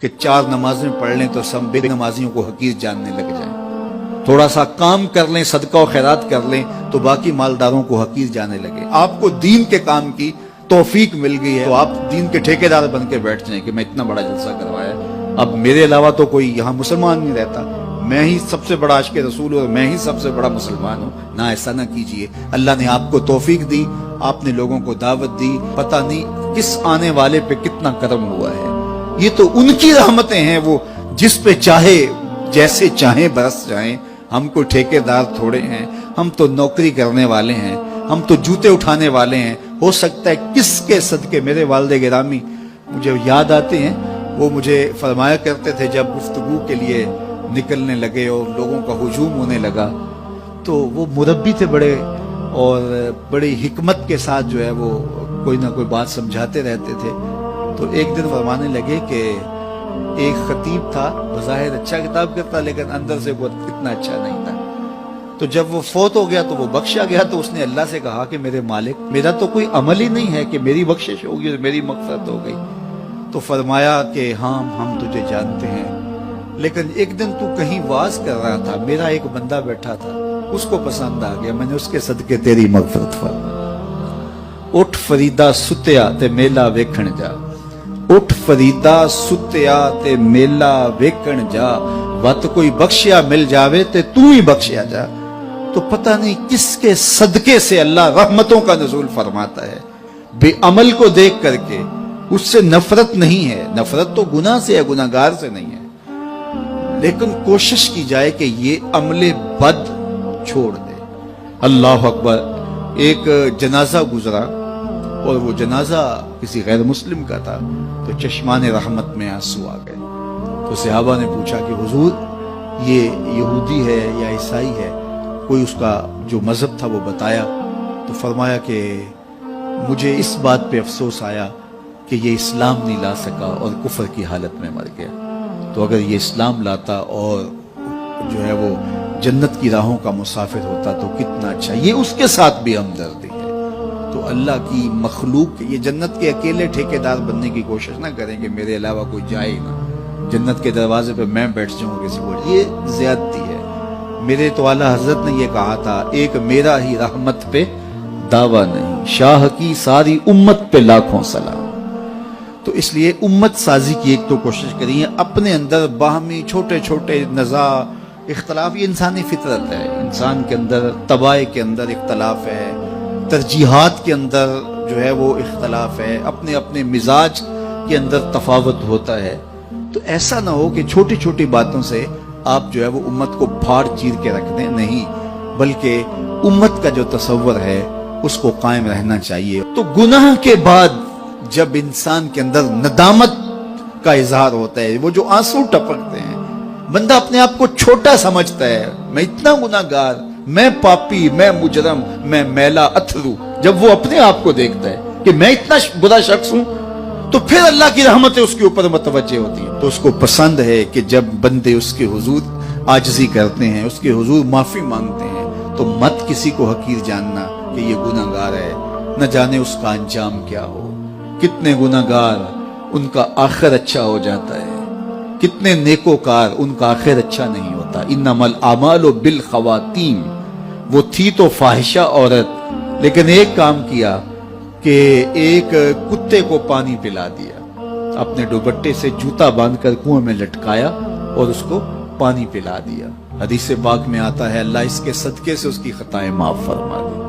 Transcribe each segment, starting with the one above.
کہ 4 نمازیں پڑھ لیں تو سب بے نمازیوں کو حقیر جاننے لگ جائیں، تھوڑا سا کام کر لیں، صدقہ و خیرات کر لیں تو باقی مالداروں کو حقیر جانے لگے۔ آپ کو دین کے کام کی توفیق مل گئی ہے تو آپ دین کے ٹھیکیدار بن کے بیٹھ جائیں کہ میں اتنا بڑا جلسہ کروایا، اب میرے علاوہ تو کوئی یہاں مسلمان نہیں رہتا، میں ہی سب سے بڑا عاشق رسول ہوں اور میں ہی سب سے بڑا مسلمان ہوں۔ نہ، ایسا نہ کیجئے۔ اللہ نے آپ کو توفیق دی، آپ نے لوگوں کو دعوت دی، پتہ نہیں کس آنے والے پہ کتنا کرم ہوا ہے۔ یہ تو ان کی رحمتیں ہیں، وہ جس پہ چاہے جیسے چاہیں برس جائیں۔ ہم کوئی ٹھیکیدار تھوڑے ہیں، ہم تو نوکری کرنے والے ہیں، ہم تو جوتے اٹھانے والے ہیں۔ ہو سکتا ہے کس کے صدقے میرے والد گرامی مجھے یاد آتے ہیں، وہ مجھے فرمایا کرتے تھے جب گفتگو کے لیے نکلنے لگے اور لوگوں کا ہجوم ہونے لگا تو وہ مربی تھے بڑے، اور بڑی حکمت کے ساتھ جو ہے وہ کوئی نہ کوئی بات سمجھاتے رہتے تھے۔ تو ایک دن فرمانے لگے کہ ایک خطیب تھا، بظاہر اچھا کتاب کرتا لیکن اندر سے وہ اتنا اچھا نہیں تھا، تو جب وہ فوت ہو گیا تو وہ بخشا گیا تو اس نے اللہ سے کہا کہ میرے مالک، میرا تو کوئی عمل ہی نہیں ہے کہ میری بخشش ہوگی اور میری مغفرت ہو گئی۔ تو فرمایا کہ ہاں ہم تجھے جانتے ہیں، لیکن ایک دن تو کہیں واز کر رہا تھا، میرا ایک بندہ بیٹھا تھا، اس کو پسند آ گیا، میں نے اس کے صدقے تیری مغفرت فرمائی۔ اٹھ فریدا ستیا تے میلا ویکھن جا، اٹھ فریدا ستیا تے میلا ویکھن جا، وت کوئی بخشیا مل جاوے تے تو ہی بخشیا جا۔ تو پتہ نہیں کس کے صدقے سے اللہ رحمتوں کا نزول فرماتا ہے۔ بے عمل کو دیکھ کر کے اس سے نفرت نہیں ہے، نفرت تو گناہ سے ہے، گناہگار سے نہیں ہے، لیکن کوشش کی جائے کہ یہ عمل بد چھوڑ دے۔ اللہ اکبر۔ ایک جنازہ گزرا اور وہ جنازہ کسی غیر مسلم کا تھا، تو چشمان رحمت میں آنسو آ گئے۔ تو صحابہ نے پوچھا کہ حضور یہ یہودی ہے یا عیسائی ہے؟ کوئی اس کا جو مذہب تھا وہ بتایا، تو فرمایا کہ مجھے اس بات پہ افسوس آیا کہ یہ اسلام نہیں لا سکا اور کفر کی حالت میں مر گیا، تو اگر یہ اسلام لاتا اور جو ہے وہ جنت کی راہوں کا مسافر ہوتا تو کتنا اچھا۔ یہ اس کے ساتھ بھی ہمدردی ہے۔ تو اللہ کی مخلوق، یہ جنت کے اکیلے ٹھیکیدار بننے کی کوشش نہ کریں کہ میرے علاوہ کوئی جائے ہی نہ، جنت کے دروازے پہ میں بیٹھ جاؤں کسی کو، یہ زیادتی ہے۔ میرے تو اعلیٰ حضرت نے یہ کہا تھا، ایک میرا ہی رحمت پہ دعویٰ نہیں، شاہ کی ساری امت پہ لاکھوں سلام۔ تو اس لیے امت سازی کی ایک تو کوشش کریے، اپنے اندر باہمی چھوٹے چھوٹے نزاع اختلاف، یہ انسانی فطرت ہے، انسان کے اندر طبائع کے اندر اختلاف ہے، ترجیحات کے اندر جو ہے وہ اختلاف ہے، اپنے اپنے مزاج کے اندر تفاوت ہوتا ہے۔ تو ایسا نہ ہو کہ چھوٹی چھوٹی باتوں سے آپ جو ہے وہ امت کو پھاڑ چیر کے رکھ دیں، نہیں، بلکہ امت کا جو تصور ہے اس کو قائم رہنا چاہیے۔ تو گناہ کے بعد جب انسان کے اندر ندامت کا اظہار ہوتا ہے، وہ جو آنسو ٹپکتے ہیں، بندہ اپنے آپ کو چھوٹا سمجھتا ہے، میں اتنا گناہگار، میں پاپی، میں مجرم، میں میلا اتھرو، جب وہ اپنے آپ کو دیکھتا ہے کہ میں اتنا برا شخص ہوں، تو پھر اللہ کی رحمتیں اس کے اوپر متوجہ ہوتی ہیں۔ تو اس کو پسند ہے کہ جب بندے اس کے حضور عاجزی کرتے ہیں، اس کے حضور معافی مانگتے ہیں، تو مت کسی کو حقیر جاننا کہ یہ گناہگار ہے، نہ جانے اس کا انجام کیا ہو۔ کتنے گناہگار ان کا آخر اچھا ہو جاتا ہے، کتنے نیکوکار ان کا آخر اچھا نہیں ہوتا۔ انما الاعمال بالخواتیم، وہ تھی تو فاحشہ عورت، لیکن ایک کام کیا کہ ایک کتے کو پانی پلا دیا، اپنے دوپٹے سے جوتا باندھ کر کنویں میں لٹکایا اور اس کو پانی پلا دیا۔ حدیث پاک میں آتا ہے اللہ اس کے صدقے سے اس کی خطائیں معاف فرما دی۔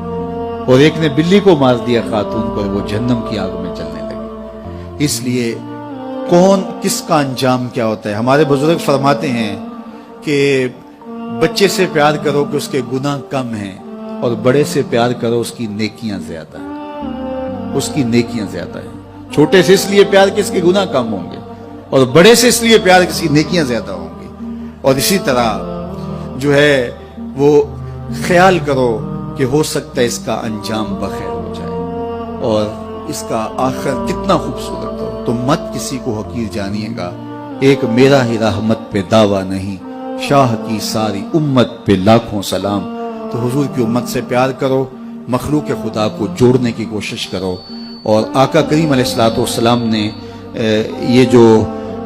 اور ایک نے بلی کو مار دیا خاتون کو، وہ جہنم کی آگ میں چلنے لگی۔ اس لیے کون کس کا انجام کیا ہوتا ہے؟ ہمارے بزرگ فرماتے ہیں کہ بچے سے پیار کرو کہ اس کے گناہ کم ہیں، اور بڑے سے پیار کرو اس کی نیکیاں زیادہ ہیں، اس کی نیکیاں زیادہ ہیں۔ چھوٹے سے اس لیے پیار کہ اس کے گناہ کم ہوں گے، اور بڑے سے اس لیے پیار کہ اس کی نیکیاں زیادہ ہوں گی۔ اور اسی طرح جو ہے وہ خیال کرو کہ ہو سکتا ہے اس کا انجام بخیر ہو جائے اور اس کا آخر کتنا خوبصورت ہو۔ تو مت کسی کو حقیر جانیے گا، ایک میرا ہی رحمت پہ دعویٰ نہیں، شاہ کی ساری امت پہ لاکھوں سلام۔ تو حضور کی امت سے پیار کرو، مخلوق خدا کو جوڑنے کی کوشش کرو، اور آقا کریم علیہ الصلوۃ والسلام نے یہ جو